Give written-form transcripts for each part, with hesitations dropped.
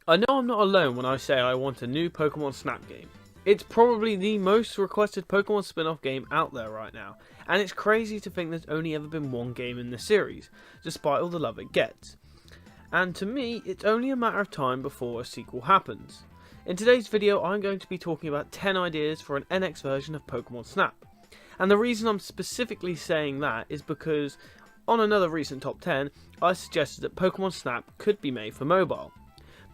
I know I'm not alone when I say I want a new Pokemon Snap game. It's probably the most requested Pokemon spin-off game out there right now, and it's crazy to think there's only ever been one game in the series, despite all the love it gets. And to me, it's only a matter of time before a sequel happens. In today's video, I'm going to be talking about 10 ideas for an NX version of Pokemon Snap. And the reason I'm specifically saying that is because, on another recent top 10, I suggested that Pokemon Snap could be made for mobile.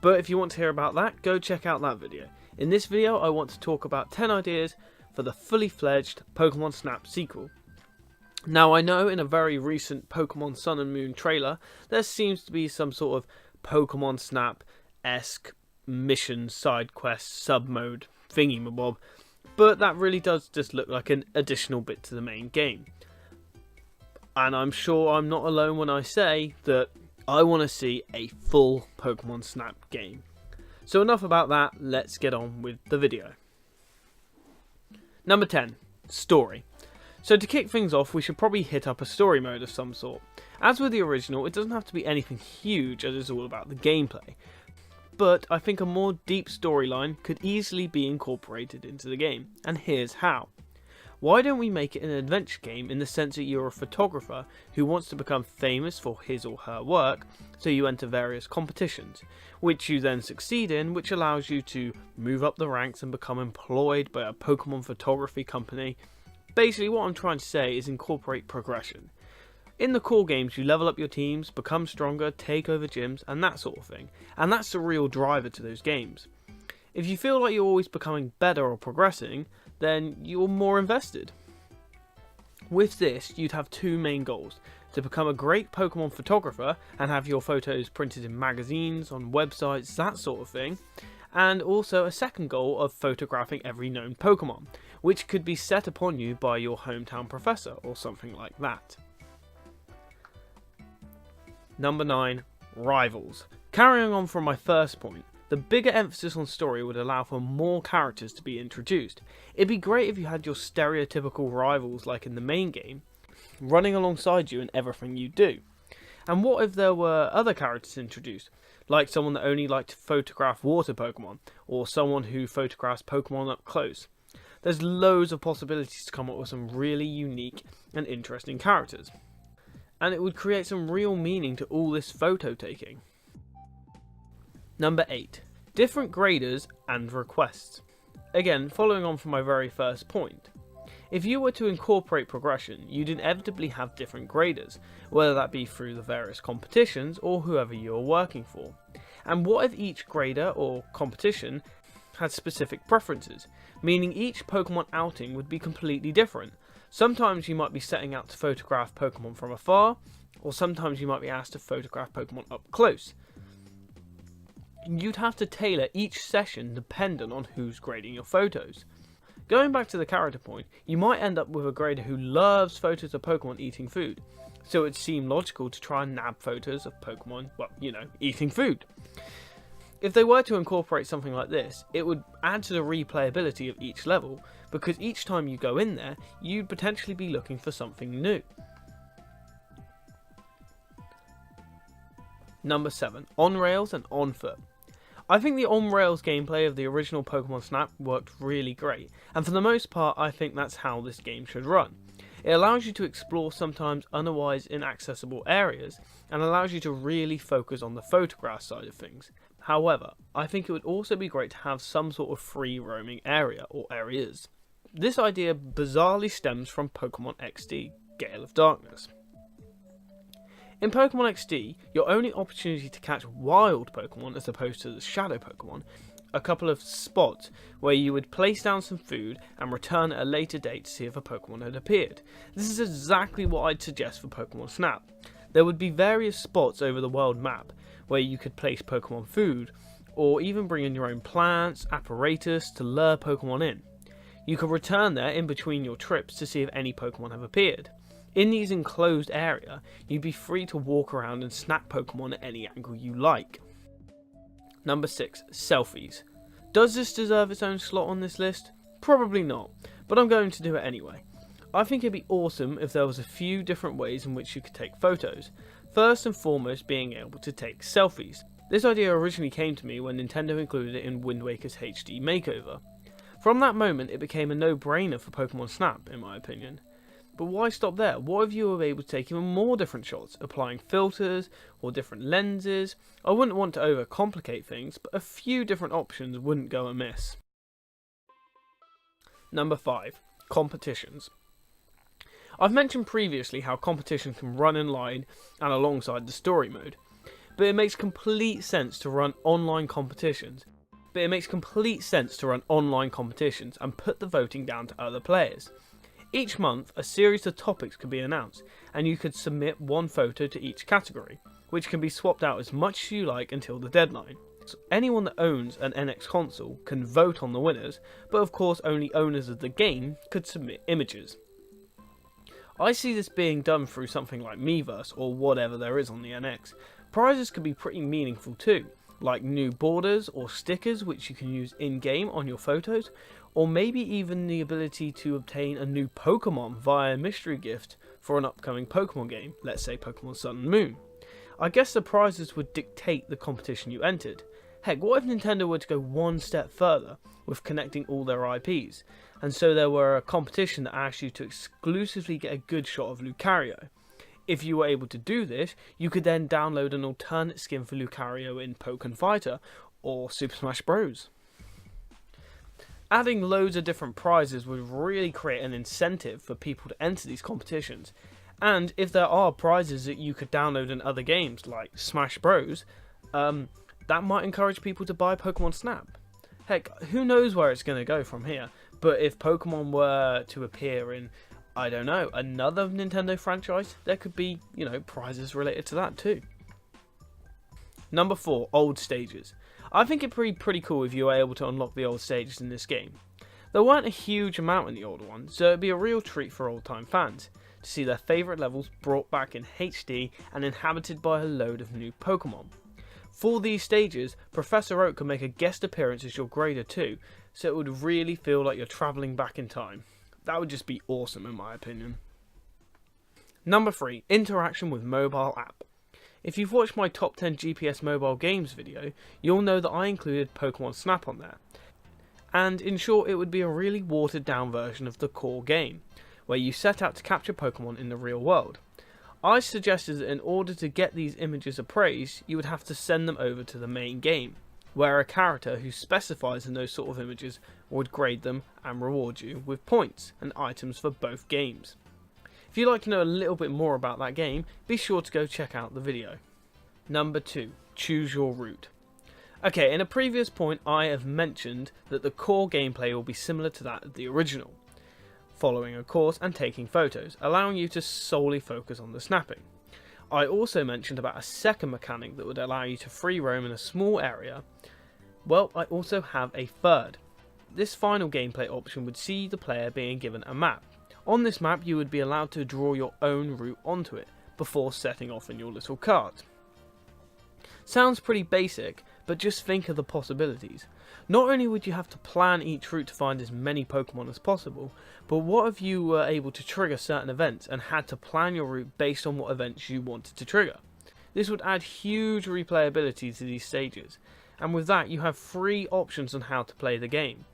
But if you want to hear about that, go check out that video. In this video, I want to talk about 10 ideas for the fully fledged Pokemon Snap sequel. Now, I know in a very recent Pokemon Sun and Moon trailer, there seems to be some sort of Pokemon Snap-esque mission, side quest, sub-mode thingy-mabob, but that really does just look like an additional bit to the main game. And I'm sure I'm not alone when I say that I want to see a full Pokemon Snap game. So enough about that, let's get on with the video. Number 10. Story. So to kick things off, we should probably hit up a story mode of some sort. As with the original, it doesn't have to be anything huge as it's all about the gameplay. But I think a more deep storyline could easily be incorporated into the game, and here's how. Why don't we make it an adventure game in the sense that you're a photographer who wants to become famous for his or her work, so you enter various competitions, which you then succeed in, which allows you to move up the ranks and become employed by a Pokemon photography company. Basically what I'm trying to say is incorporate progression. In the core games you level up your teams, become stronger, take over gyms and that sort of thing, and that's the real driver to those games. If you feel like you're always becoming better or progressing, then you're more invested. With this, you'd have two main goals: to become a great Pokemon photographer and have your photos printed in magazines, on websites, that sort of thing, and also a second goal of photographing every known Pokemon, which could be set upon you by your hometown professor or something like that. Number 9. Rivals. Carrying on from my first point, the bigger emphasis on story would allow for more characters to be introduced. It'd be great if you had your stereotypical rivals like in the main game, running alongside you in everything you do. And what if there were other characters introduced, like someone that only liked to photograph water Pokemon, or someone who photographs Pokemon up close? There's loads of possibilities to come up with some really unique and interesting characters. And it would create some real meaning to all this photo taking. Number 8. Different graders and requests. Again, following on from my very first point. If you were to incorporate progression, you'd inevitably have different graders, whether that be through the various competitions or whoever you're working for. And what if each grader or competition had specific preferences, meaning each Pokemon outing would be completely different? Sometimes you might be setting out to photograph Pokemon from afar, or sometimes you might be asked to photograph Pokemon up close. You'd have to tailor each session dependent on who's grading your photos. Going back to the character point, you might end up with a grader who loves photos of Pokemon eating food, so it would seem logical to try and nab photos of Pokemon, eating food. If they were to incorporate something like this, it would add to the replayability of each level, because each time you go in there, you'd potentially be looking for something new. Number 7. On rails and on foot. I think the on-rails gameplay of the original Pokemon Snap worked really great, and for the most part I think that's how this game should run. It allows you to explore sometimes otherwise inaccessible areas, and allows you to really focus on the photograph side of things. However, I think it would also be great to have some sort of free roaming area or areas. This idea bizarrely stems from Pokemon XD, Gale of Darkness. In Pokemon XD, your only opportunity to catch wild Pokemon as opposed to the shadow Pokemon, a couple of spots where you would place down some food and return at a later date to see if a Pokemon had appeared. This is exactly what I'd suggest for Pokemon Snap. There would be various spots over the world map where you could place Pokemon food, or even bring in your own plants, apparatus to lure Pokemon in. You could return there in between your trips to see if any Pokemon have appeared. In these enclosed area, you'd be free to walk around and snap Pokemon at any angle you like. Number 6. Selfies. Does this deserve its own slot on this list? Probably not, but I'm going to do it anyway. I think it'd be awesome if there was a few different ways in which you could take photos. First and foremost being able to take selfies. This idea originally came to me when Nintendo included it in Wind Waker's HD makeover. From that moment, it became a no-brainer for Pokemon Snap, in my opinion. But why stop there? What if you were able to take even more different shots, applying filters or different lenses? I wouldn't want to overcomplicate things, but a few different options wouldn't go amiss. Number 5. Competitions. I've mentioned previously how competition can run in line and alongside the story mode, but it makes complete sense to run online competitions. and put the voting down to other players. Each month, a series of topics could be announced, and you could submit one photo to each category, which can be swapped out as much as you like until the deadline. So anyone that owns an NX console can vote on the winners, but of course only owners of the game could submit images. I see this being done through something like Miiverse or whatever there is on the NX. Prizes could be pretty meaningful too, like new borders or stickers which you can use in-game on your photos, or maybe even the ability to obtain a new Pokemon via a mystery gift for an upcoming Pokemon game, let's say Pokemon Sun and Moon. I guess the prizes would dictate the competition you entered. Heck, what if Nintendo were to go one step further with connecting all their IPs, and so there were a competition that asked you to exclusively get a good shot of Lucario? If you were able to do this, you could then download an alternate skin for Lucario in Pokken Fighter or Super Smash Bros. Adding loads of different prizes would really create an incentive for people to enter these competitions. And if there are prizes that you could download in other games like Smash Bros, that might encourage people to buy Pokemon Snap. Heck, who knows where it's going to go from here, but if Pokemon were to appear in, I don't know, another Nintendo franchise, there could be, prizes related to that too. Number 4, old stages. I think it'd be pretty cool if you were able to unlock the old stages in this game. There weren't a huge amount in the older ones, so it'd be a real treat for old-time fans to see their favourite levels brought back in HD and inhabited by a load of new Pokemon. For these stages, Professor Oak can make a guest appearance as your grader too, so it would really feel like you're travelling back in time. That would just be awesome in my opinion. Number 3, interaction with mobile app. If you've watched my top 10 GPS mobile games video, you'll know that I included Pokemon Snap on there. And in short, it would be a really watered down version of the core game, where you set out to capture Pokemon in the real world. I suggested that in order to get these images appraised, you would have to send them over to the main game, where a character who specifies in those sort of images would grade them and reward you with points and items for both games. If you'd like to know a little bit more about that game, be sure to go check out the video. Number 2, choose your route. Okay, in a previous point I have mentioned that the core gameplay will be similar to that of the original, following a course and taking photos, allowing you to solely focus on the snapping. I also mentioned about a second mechanic that would allow you to free roam in a small area. Well, I also have a third. This final gameplay option would see the player being given a map. On this map you would be allowed to draw your own route onto it before setting off in your little cart. Sounds pretty basic, but just think of the possibilities. Not only would you have to plan each route to find as many Pokemon as possible, but what if you were able to trigger certain events and had to plan your route based on what events you wanted to trigger? This would add huge replayability to these stages, and with that you have 3 options on how to play the game.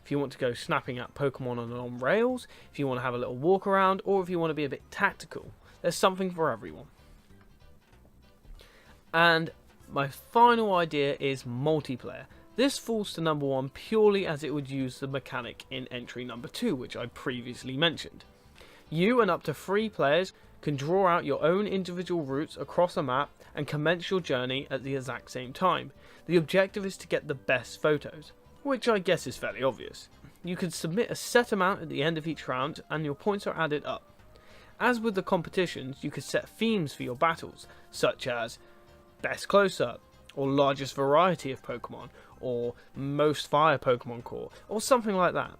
If you want to go snapping at Pokemon on rails, if you want to have a little walk around, or if you want to be a bit tactical, there's something for everyone. And my final idea is multiplayer. This falls to number 1 purely as it would use the mechanic in entry number 2, which I previously mentioned. You and up to 3 players can draw out your own individual routes across a map and commence your journey at the exact same time. The objective is to get the best photos, which I guess is fairly obvious. You can submit a set amount at the end of each round and your points are added up. As with the competitions, you could set themes for your battles, such as best close-up, or largest variety of Pokemon, or most fire Pokemon core, or something like that.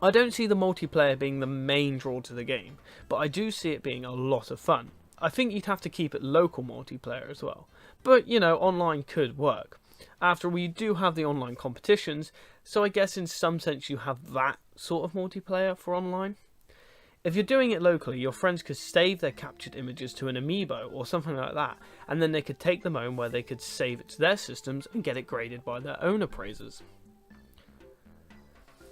I don't see the multiplayer being the main draw to the game, but I do see it being a lot of fun. I think you'd have to keep it local multiplayer as well, but online could work. After all, you do have the online competitions, so I guess in some sense you have that sort of multiplayer for online. If you're doing it locally, your friends could save their captured images to an amiibo or something like that, and then they could take them home where they could save it to their systems and get it graded by their own appraisers.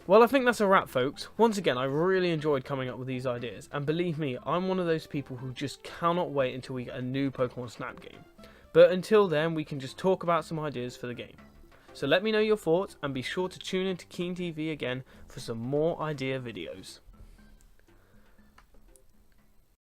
Well, I think that's a wrap, folks. Once again, I really enjoyed coming up with these ideas, and believe me, I'm one of those people who just cannot wait until we get a new Pokemon Snap game. But until then, we can just talk about some ideas for the game. So let me know your thoughts, and be sure to tune into Keen TV again for some more idea videos.